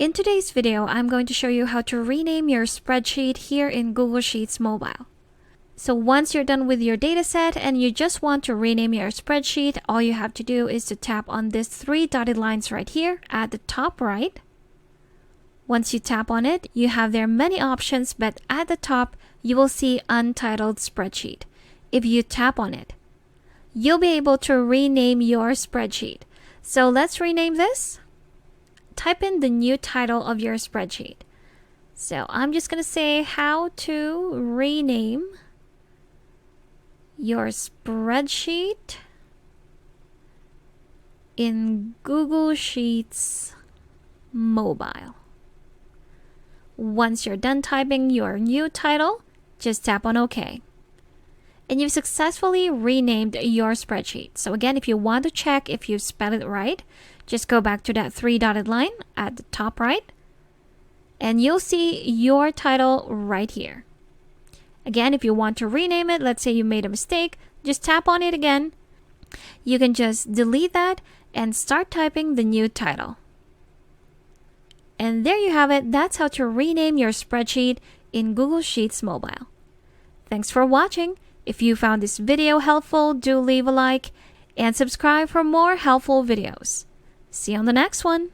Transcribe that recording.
In today's video, I'm going to show you how to rename your spreadsheet here in Google Sheets Mobile. So once you're done with your dataset and you just want to rename your spreadsheet, all you have to do is to tap on these three dotted lines right here at the top right. Once you tap on it, you have there many options, but at the top, you will see Untitled Spreadsheet. If you tap on it, you'll be able to rename your spreadsheet. So let's rename this. Type in the new title of your spreadsheet. So I'm just going to say how to rename your spreadsheet in Google Sheets Mobile. Once you're done typing your new title, just tap on OK. And you've successfully renamed your spreadsheet. So again, if you want to check if you've spelled it right, just go back to that three dotted line at the top right, and you'll see your title right here. Again, if you want to rename it, let's say you made a mistake, just tap on it again. You can just delete that and start typing the new title. And there you have it. That's how to rename your spreadsheet in Google Sheets Mobile. Thanks for watching. If you found this video helpful, do leave a like and subscribe for more helpful videos. See you on the next one.